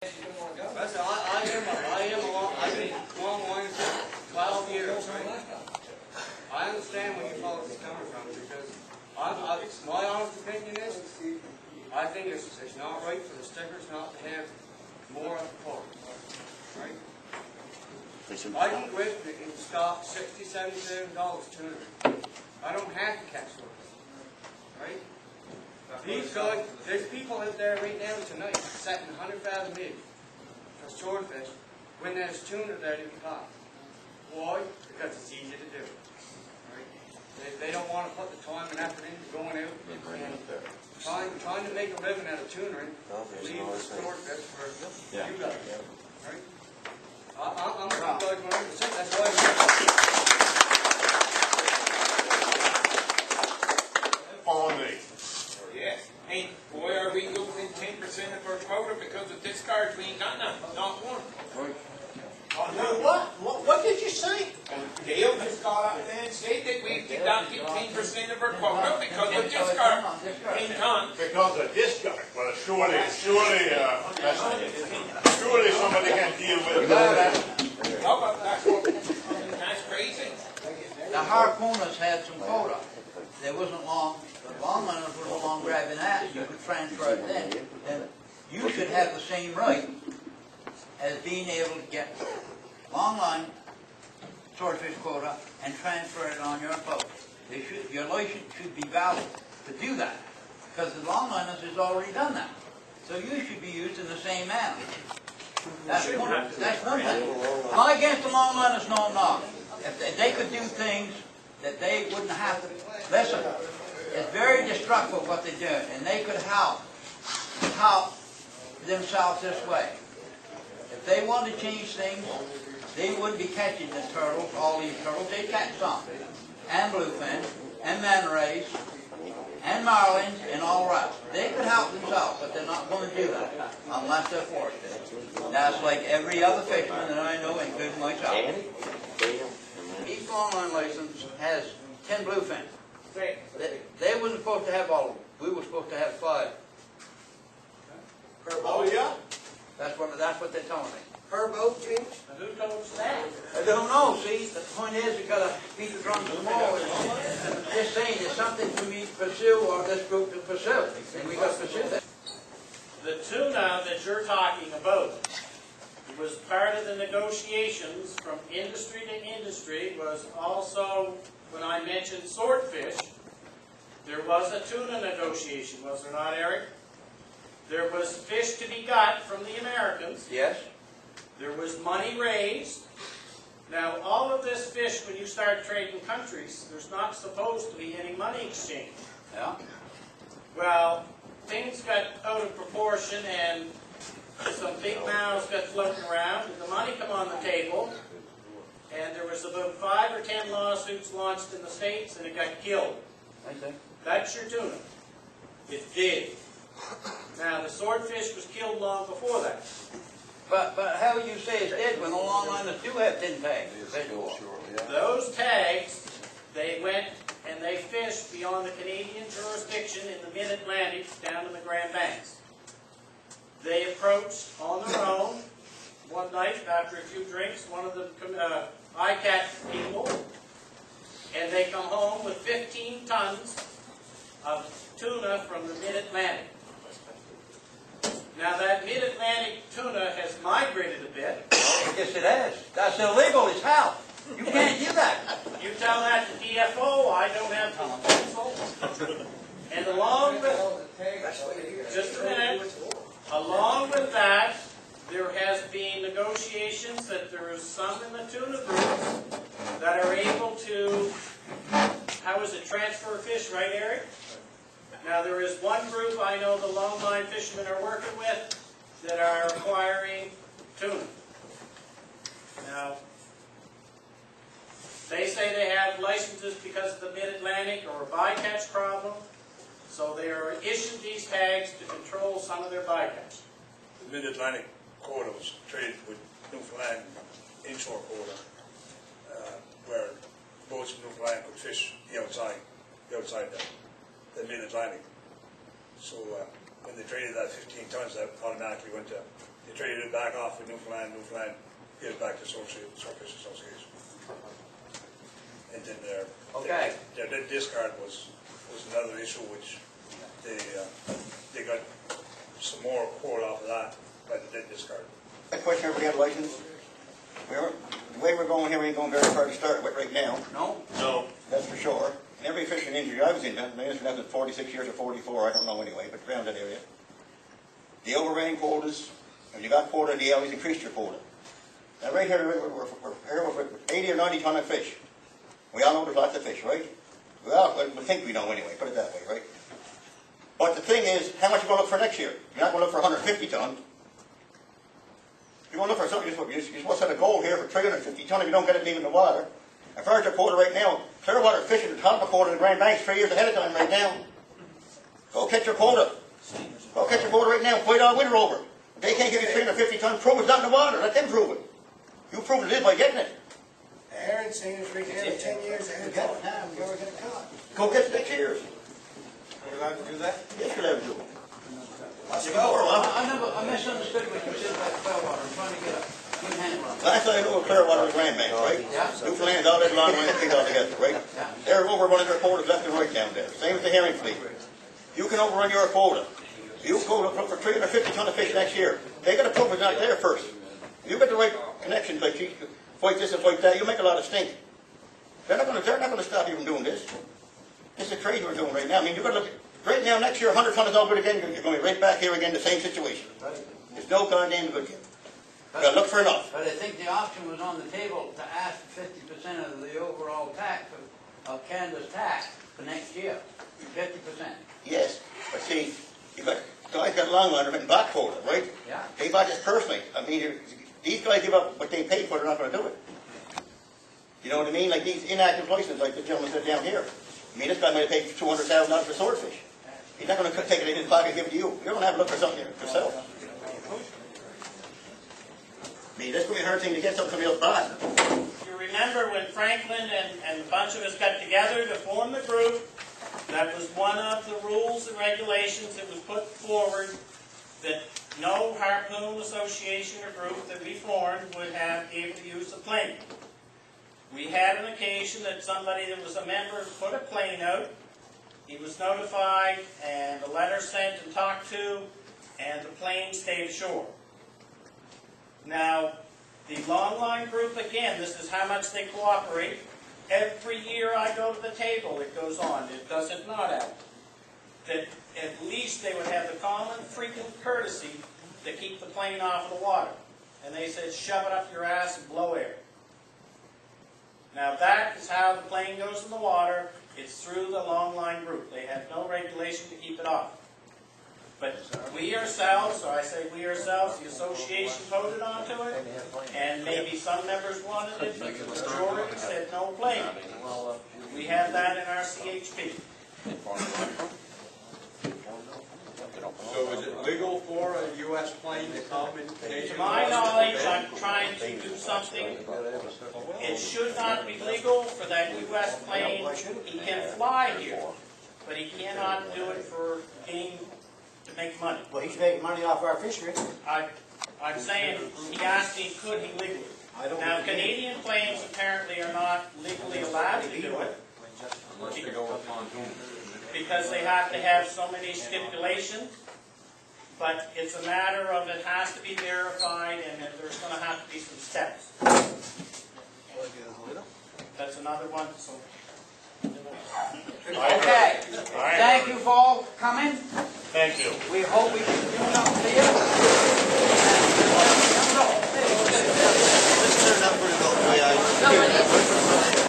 Listen, I've been long line for 12 years, right? I understand where you folks are coming from, because my honest opinion is, I think it's not right for the stickers not to have more of the quota, right? I can go out and stop $60,000, $70,000 tuna. I don't have to catch swordfish, right? These guys, there's people out there right now tonight setting 100,000 bids for swordfish when there's tuna there to be caught. Why? Because it's easy to do. Right? They don't want to put the time and effort into going out and trying to make a living out of tuna and leave the swordfish for you guys. Right? I'm with you guys 100%. That's why on me. Yeah. Hey, boy, are we losing 10% of our quota because of discards? We ain't got none. Not one. What did you say? Dale just got up there and said that we deducted 10% of our quota because of discard. Ain't done. Because of discard. Well, surely somebody can deal with that. Oh, but that's crazy. The harpooners had some quota. There wasn't long, the longliners wasn't long grabbing that, you could transfer it then. And you should have the same right as being able to get longline swordfish quota and transfer it on your boat. Your license should be valid to do that, because the longliners has already done that. So you should be used in the same manner. That's one thing. Am I against the longliners? No, I'm not. If they could do things that they wouldn't have to. Listen, it's very destructive what they're doing, and they could help themselves this way. If they wanted to change things, they wouldn't be catching the turtles, all these turtles. They'd catch some, and bluefin, and manta rays, and marlins, and all the rest. They could help themselves, but they're not going to do that unless they're forced to. That's like every other fisherman that I know, including myself. Each longline license has 10 bluefin. They wasn't supposed to have all of them. We were supposed to have 5. Oh, yeah? That's what they're telling me. per boat, Chief? Who told us that? I don't know, see, the point is, you gotta beat the drum some more. Just saying, there's something for me to pursue, or this group to pursue, and we gotta pursue that. The tuna that you're talking about was part of the negotiations from industry to industry, was also, when I mentioned swordfish, there was a tuna negotiation, was there not, Eric? There was fish to be got from the Americans. Yes? There was money raised. Now, all of this fish, when you start trading countries, there's not supposed to be any money exchange. Yeah? Well, things got out of proportion and some big mouths got floating around and the money come on the table and there was about 5 or 10 lawsuits launched in the States and it got killed. I see. That's your tuna. It did. Now, the swordfish was killed long before that. But how you say it did when the longliners do have 10 tags? Those tags, they went and they fished beyond the Canadian jurisdiction in the mid-Atlantic down to the Grand Banks. They approached on their own one night after a few drinks, one of the bycatch people, and they come home with 15 tons of tuna from the mid-Atlantic. Now that mid-Atlantic tuna has migrated a bit. Yes, it has. That's illegal as hell. You can't do that. You tell that to DFO, I don't have the pencil. And along with, just a minute, along with that, there has been negotiations that there is some in the tuna groups that are able to, how is it, transfer fish, right, Eric? Now there is one group I know the longline fishermen are working with that are acquiring tuna. Now, they say they have licenses because of the mid-Atlantic or a bycatch problem, so they are issued these tags to control some of their bycatch. The mid-Atlantic quota was traded with Newfoundland inshore quota, where boats from Newfoundland could fish the outside the mid-Atlantic. So when they traded that 15 tons, that automatically went to they traded it back off with Newfoundland, Newfoundland gave it back to Swordfish Association. And then Okay. their dead discard was another issue which they got some more quote off of that by the dead discard. That question, everybody have a license? The way we're going here, we ain't going very far to start with right now, No? No. that's for sure. And every fishing industry I was in, I was 46 years or 44, I don't know anyway, but around that area. The overran quotas, if you got quota, they always increased your quota. Now right here, we're here with 80 or 90 ton of fish. We all know there's lots of fish, right? Well, we think we know anyway, put it that way, right? But the thing is, how much you going to look for next year? You're not going to look for 150 ton. You're going to look for something, you're supposed to set a goal here for 350 ton if you don't get it leaving the water. As far as your quota right now, Clearwater fishing the top of quota in the Grand Banks 3 years ahead of time right now. Go catch your quota. Go catch your quota right now, wait all winter over. If they can't give you 350 ton, prove it's not in the water, let them prove it. You prove it is by getting it. Aaron saying it's right there 10 years ahead of time, we were gonna cut. Go catch next year's. Are we allowed to do that? Yes, you're allowed to do it. I misunderstood what you said about Clearwater. I'm trying to get a good handle on it. Last I knew of Clearwater was Grand Banks, right? Yeah. Newfoundland's all that long line things all together, right? Yeah. They're overrunning their quotas left and right down there. Same with the herring fleet. You can overrun your quota. You go look for 350 ton of fish next year. They got to prove it's not there first. You get the right connections, like you fight this and fight that, you make a lot of stink. They're not going to stop you from doing this. This is crazy we're doing right now. I mean, you've got to look at, right now, next year, 100 ton is all good again, you're going to be right back here again, the same situation. There's no goddamn good here. You got to look for enough. But I think the option was on the table to ask 50% of the overall tax of Canada's tax for next year. 50%. Yes, but see, you got guys got longline and back quota, right? Yeah. They buy this personally. I mean, these guys give up what they paid for, they're not going to do it. You know what I mean? Like these inactive licenses, like the gentleman said down here. I mean, this guy might have paid $200,000 for swordfish. He's not going to take it in his pocket and give it to you. You're going to have to look for something yourself. I mean, that's going to be a hard thing to get something else bought. You remember when Franklin and a bunch of us got together to form the group, that was one of the rules and regulations that was put forward, that no harpoon association or group that we formed would have able to use the plane. We had an occasion that somebody that was a member put a plane out. He was notified and a letter sent and talked to, and the plane stayed ashore. Now, the longline group, again, this is how much they cooperate. Every year I go to the table, it goes on. It doesn't not out. That at least they would have the common freaking courtesy to keep the plane off of the water. And they said, shove it up your ass and blow air. Now that is how the plane goes in the water. It's through the longline group. They have no regulation to keep it off. But we ourselves, or I say we ourselves, the association voted onto it, and maybe some members wanted it, but the majority said no plane. We have that in our CHP. So is it legal for a U.S. plane to come in Canadian? To my knowledge, I'm trying to do something. It should not be legal for that U.S. plane. He can fly here, but he cannot do it for game to make money. Well, he's making money off our fishery. I'm saying, he asked me, could he legally? Now, Canadian planes apparently are not legally allowed to do it, because they have to have so many stipulations, but it's a matter of it has to be verified and that there's going to have to be some steps. That's another one, so. Okay. Thank you for all coming. Thank you. We hope we can